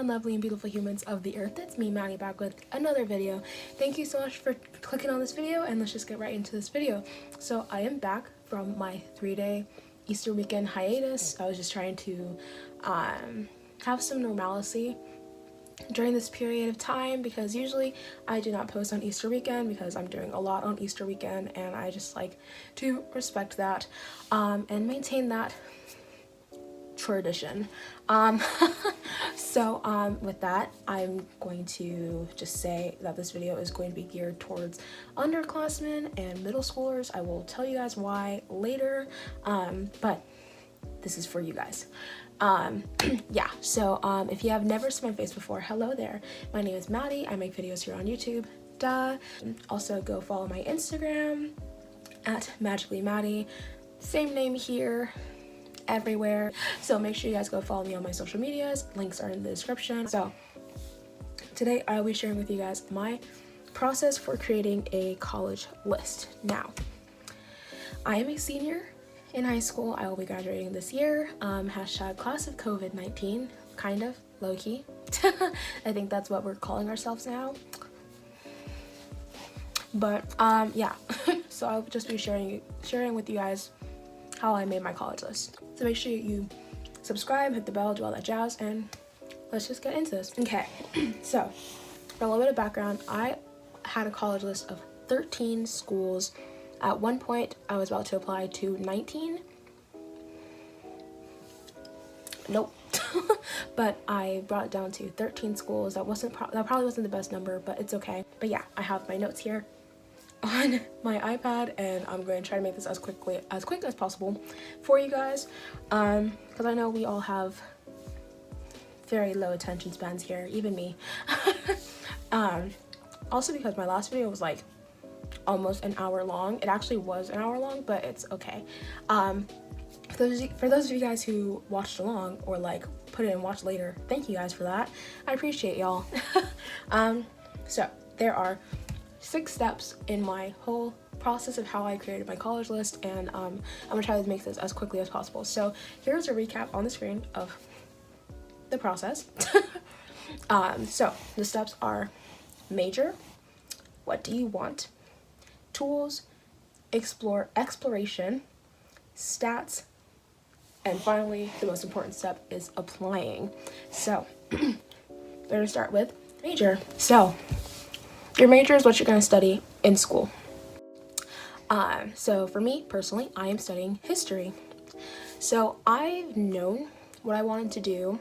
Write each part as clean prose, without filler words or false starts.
fine, lovely, and beautiful humans of the earth. It's me, Maddie, back with another video. Thank you so much for clicking on this video, and let's just get right into this video. So I am back from my 3-day Easter weekend hiatus. I was just trying to have some normalcy during this period of time, because usually I do not post on Easter weekend because I'm doing a lot on Easter weekend, and I just like to respect that and maintain that tradition. So with that, I'm going to just say that this video is going to be geared towards underclassmen and middle schoolers. I will tell you guys why later, but this is for you guys. Yeah, so if you have never seen my face before, hello there. My name is Maddie. I make videos here on YouTube. Duh. Also, go follow my Instagram at Magically Maddie. Same name here, everywhere. So make sure you guys go follow me on my social medias. Links are in the description. So today I'll be sharing with you guys my process for creating a college list. Now, I am a senior in high school. I will be graduating this year. Hashtag class of COVID-19, kind of low-key. I think that's what we're calling ourselves now. But yeah, so I'll just be sharing with you guys how I made my college list. So make sure you subscribe, hit the bell, do all that jazz, and let's just get into this. Okay, so for a little bit of background, I had a college list of 13 schools. At one point, I was about to apply to 19. Nope. But I brought it down to 13 schools. That probably wasn't the best number, but it's okay. But yeah, I have my notes here on my iPad, and I'm going to try to make this as quick as possible for you guys, because I know we all have very low attention spans here, even me. Also, because my last video was like almost an hour long. It actually was an hour long, but it's okay. For those of you guys who watched along or like put it and watched later, thank you guys for that. I appreciate y'all. So there are 6 steps in my whole process of how I created my college list, and I'm gonna try to make this as quickly as possible. So here's a recap on the screen of the process. So the steps are major, what do you want, tools, exploration, stats, and finally the most important step is applying. So we're gonna start with major. So your major is what you're going to study in school. So for me personally, I am studying history. So I've known what I wanted to do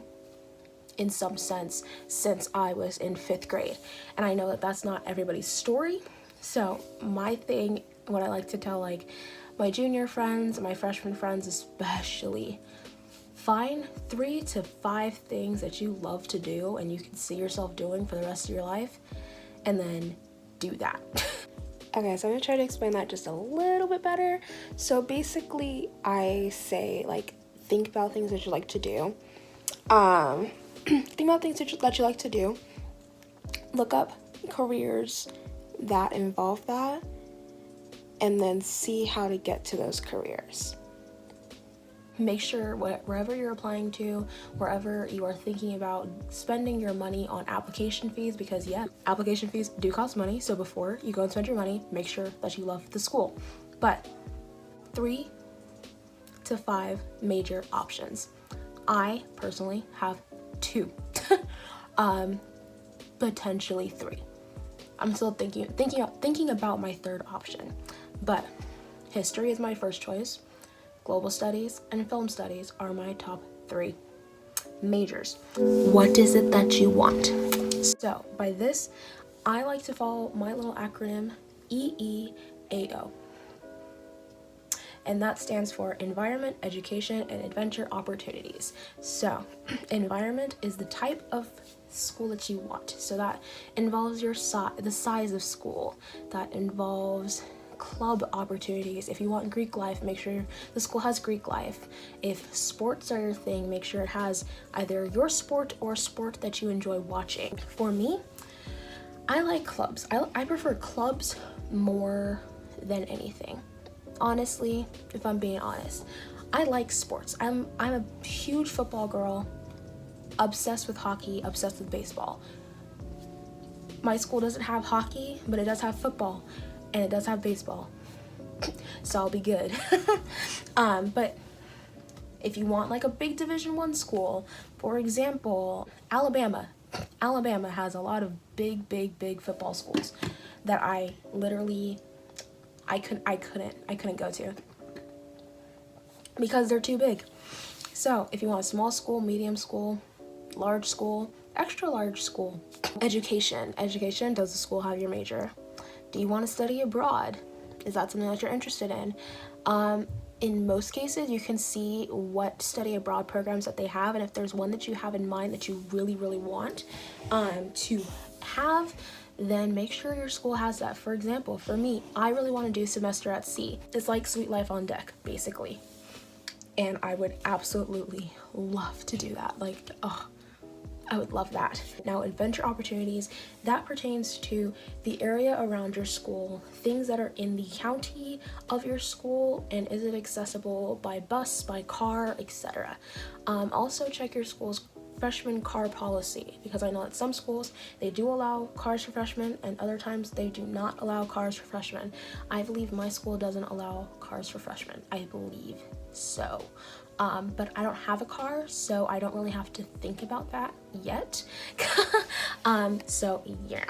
in some sense since I was in 5th grade, and I know that that's not everybody's story. So my thing, what I like to tell like my junior friends, my freshman friends especially, find 3 to 5 things that you love to do and you can see yourself doing for the rest of your life, and then do that. Okay, so I'm gonna try to explain that just a little bit better. So basically, I say like, think about things that you like to do. Think about things that you like to do. Look up careers that involve that, and then see how to get to those careers. Make sure wherever you're applying to, wherever you are thinking about spending your money on application fees, because yeah, application fees do cost money. So before you go and spend your money, make sure that you love the school. But 3 to 5 major options. I personally have 2, potentially 3. I'm still thinking about my 3rd option, but history is my first choice. Global studies and film studies are my top 3 majors. What is it that you want? So by this, I like to follow my little acronym EIDO. And that stands for Environment, Education, and Adventure Opportunities. So environment is the type of school that you want. So that involves the size of school. That involves club opportunities. If you want Greek life, make sure the school has Greek life. If sports are your thing, make sure it has either your sport or sport that you enjoy watching. For me, I like clubs. I prefer clubs more than anything. Honestly, if I'm being honest, I like sports. I'm a huge football girl. obsessed with hockey, obsessed with baseball. My school doesn't have hockey, but it does have football, and it does have baseball, so I'll be good. But if you want like a big Division I school, for example, Alabama has a lot of big football schools that I couldn't go to because they're too big. So if you want a small school, medium school, large school, extra large school, education, does the school have your major? Do you want to study abroad? Is that something that you're interested in? In most cases, you can see what study abroad programs that they have, and if there's one that you have in mind that you really want to have, then make sure your school has that. For example, for me, I really want to do semester at sea. It's like Sweet Life on Deck, basically. And I would absolutely love to do that. Like, oh, I would love that. Now, adventure opportunities, that pertains to the area around your school, things that are in the county of your school, and is it accessible by bus, by car, etc. Also check your school's freshman car policy, because I know that some schools, they do allow cars for freshmen, and other times they do not allow cars for freshmen. I believe my school doesn't allow cars for freshmen. I believe so. But I don't have a car, so I don't really have to think about that yet. So yeah.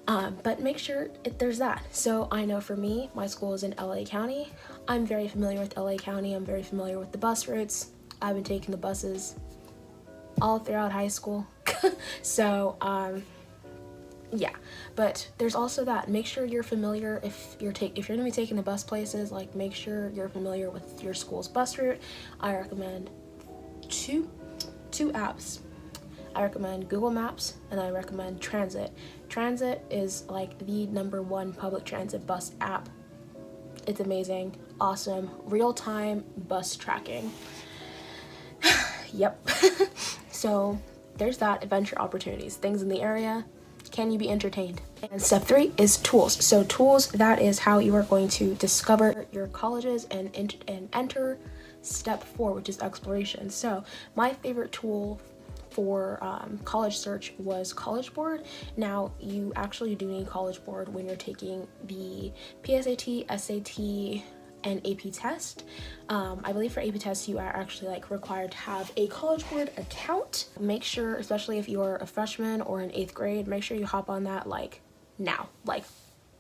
But make sure there's that. So I know for me, my school is in LA County. I'm very familiar with LA County. I'm very familiar with the bus routes. I've been taking the buses all throughout high school. So yeah, but there's also that. Make sure you're familiar if you're gonna be taking the bus places. Like, make sure you're familiar with your school's bus route. I recommend two apps. I recommend Google Maps, and I recommend Transit. Transit is like the #1 public transit bus app. It's amazing, awesome, real-time bus tracking. Yep. So there's that. Adventure opportunities, things in the area. Can you be entertained? And step 3 is tools. So tools, that is how you are going to discover your colleges and enter step 4, which is exploration. So my favorite tool for college search was College Board. Now, you actually do need College Board when you're taking the PSAT, SAT, and AP test. I believe for AP test, you are actually like required to have a College Board account. Make sure, especially if you're a freshman or in 8th grade, make sure you hop on that like now. Like,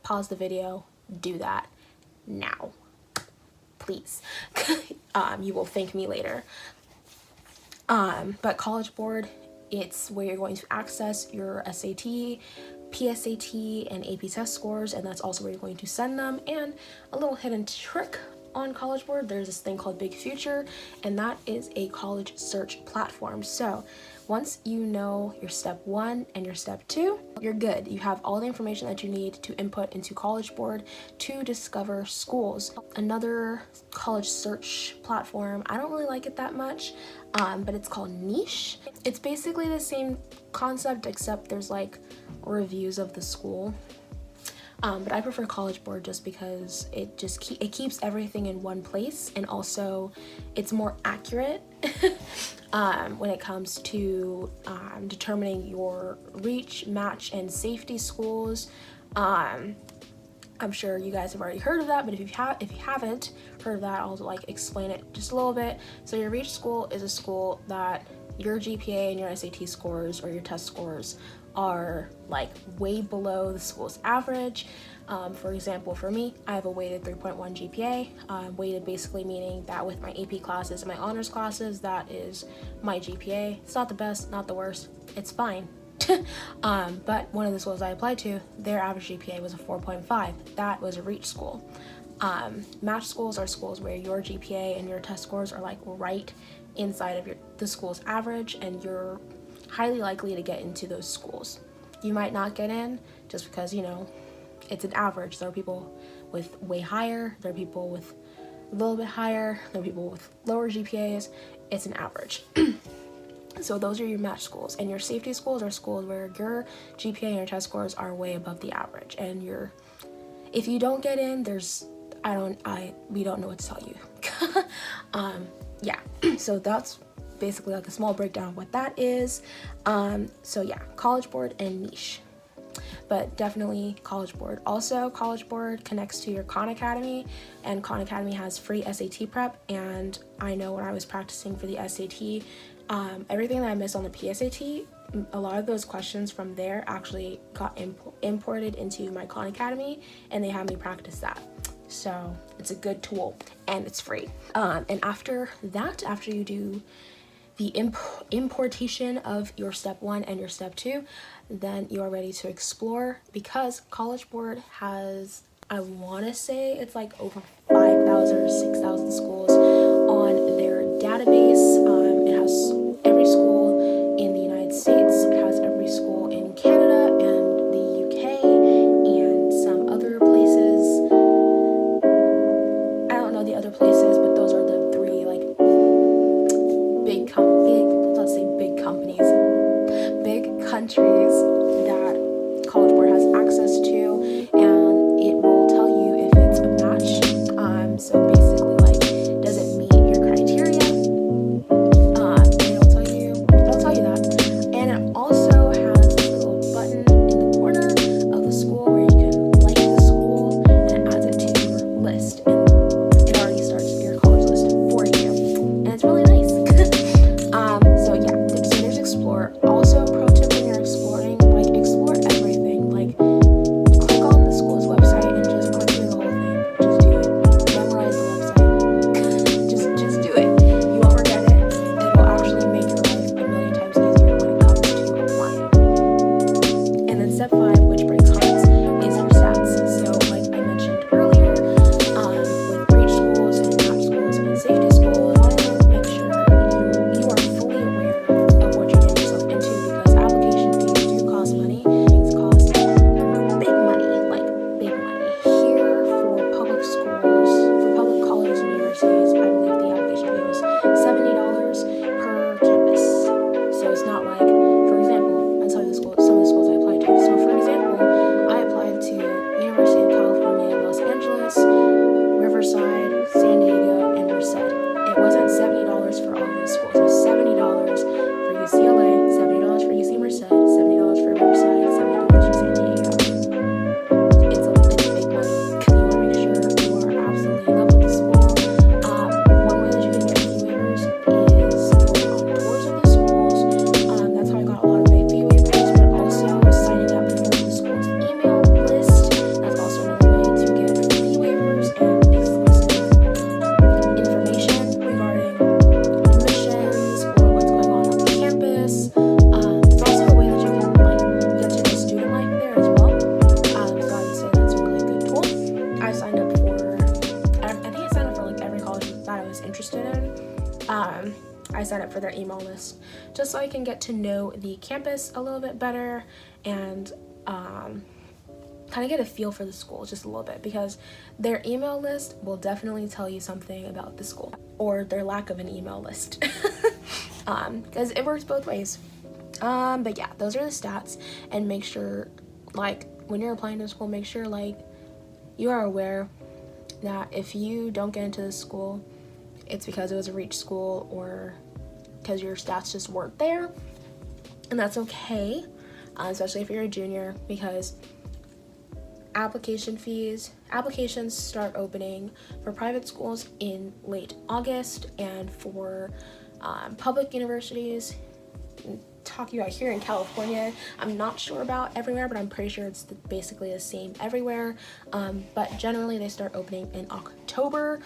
pause the video, do that now, please. You will thank me later. But College Board, it's where you're going to access your SAT, PSAT, and AP test scores, and that's also where you're going to send them. And a little hidden trick on College Board, there's this thing called Big Future, and that is a college search platform. So once you know your step 1 and your step 2, you're good. You have all the information that you need to input into College Board to discover schools. Another college search platform, I don't really like it that much, but it's called Niche. It's basically the same concept, except there's like reviews of the school. But I prefer College Board just because it keeps everything in one place, and also it's more accurate when it comes to determining your reach, match, and safety schools. I'm sure you guys have already heard of that, but if you haven't heard of that, I'll like explain it just a little bit. So your reach school is a school that your GPA and your SAT scores or your test scores are like way below the school's average. For example, for me, I have a weighted 3.1 GPA. Weighted basically meaning that with my AP classes and my honors classes, that is my GPA. It's not the best, not the worst, it's fine. But one of the schools I applied to, their average GPA was a 4.5. That was a reach school. Match schools are schools where your GPA and your test scores are like right inside of the school's average, and you're highly likely to get into those schools. You might not get in just because, you know, it's an average. There are people with way higher, there are people with a little bit higher, there are people with lower GPAs. It's an average. So those are your match schools, and your safety schools are schools where your GPA and your test scores are way above the average, and if you don't get in, we don't know what to tell you. Yeah, so that's basically like a small breakdown of what that is. So yeah, College Board and niche, but definitely College Board. Also, College Board connects to your Khan Academy, and Khan Academy has free SAT prep. And I know when I was practicing for the SAT, everything that I missed on the PSAT, a lot of those questions from there actually got imported into my Khan Academy, and they had me practice that. So it's a good tool, and it's free. And after that, after you do the importation of your step 1 and your step 2, then you are ready to explore, because College Board has, I want to say it's like over 5,000 or 6,000 schools on their database. It has every school in the United States. It has every school in Canada and the UK and some other places. I don't know the other places, but those are the 3 like let's say big companies, big countries that College Board has access to, and it will tell you if it's a match. So basically, like, does it meet your criteria? It'll tell you that, and it also has this little button in the corner of the school where you can like the school, and it adds it to your list, and it already starts your college list for you, and it's really nice. So yeah, so there's explore. Also, pro tip when you're exploring, like, explore everything. Like, click on the school's website and just click through the whole thing. Just do it. Memorize the website. just do it. You won't regret it. It will actually make your life a million times easier when it comes to applying. And then step 5, which breaks hearts, is your stats. So like I mentioned earlier, with reach schools and match schools and safety schools, make sure you are fully aware of what you're getting yourself into, because application fees do cost money. Things cost big money, like big money. Here, for public schools, for public colleges and universities, I believe the application fee was $70 per campus. So it's not like, for example, I'll tell you some of the schools I applied to. So for example, I applied to University of California, Los Angeles, Riverside, San Diego, and Merced. It wasn't $70 for all of those schools. It was $70 for UCLA, $70 for UC Merced, $70 for Riverside, $70 for San Diego. It's big money. You want to make sure you are absolutely in love with the school. One way that you can get fee waivers is going on tours of the schools. That's how I got a lot of my fee waivers, but also signing up for the school's email list. That's also another way to get fee waivers and exclusive information regarding admissions or what's going on the campus. It's also a way that you can, like, get to know student life there as well. So I would say that's a really good tool. I signed up for, I think I signed up for like every college that I was interested in. I signed up for their email list just so I can get to know the campus a little bit better, and kind of get a feel for the school just a little bit, because their email list will definitely tell you something about the school, or their lack of an email list, because it works both ways. But yeah, those are the stats, and make sure, like, when you're applying to school, make sure, like, you are aware that if you don't get into this school, it's because it was a reach school or because your stats just weren't there, and that's okay, especially if you're a junior, because applications start opening for private schools in late August, and for public universities, talking about here in California, I'm not sure about everywhere, but I'm pretty sure it's basically the same everywhere, but generally they start opening in October.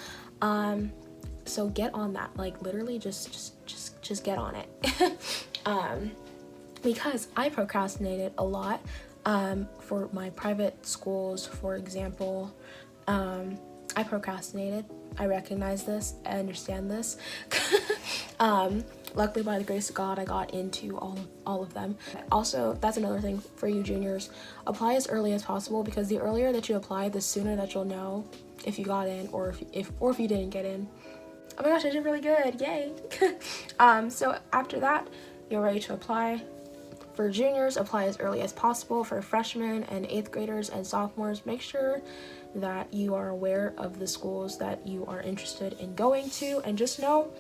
So get on that, like, literally just get on it. Because I procrastinated a lot for my private schools, for example. I procrastinated. I recognize this. I understand this. Luckily, by the grace of God, I got into all of them. Also, that's another thing for you juniors. Apply as early as possible, because the earlier that you apply, the sooner that you'll know if you got in, or if you didn't get in. Oh my gosh, I did really good, yay. So after that, you're ready to apply. For juniors, apply as early as possible. For freshmen and 8th graders and sophomores, make sure that you are aware of the schools that you are interested in going to, and just know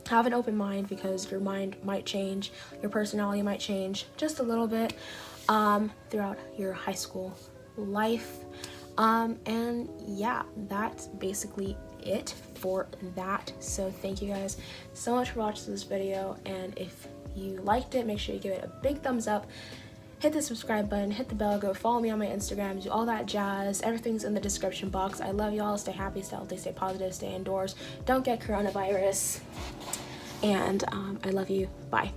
have an open mind, because your mind might change, your personality might change just a little bit throughout your high school life. And yeah, that's basically it for that. So thank you guys so much for watching this video, and if you liked it, make sure you give it a big thumbs up, hit the subscribe button, hit the bell, go follow me on my Instagram, do all that jazz. Everything's in the description box. I love y'all. Stay happy, stay healthy, stay positive, stay indoors, don't get coronavirus, and I love you. Bye.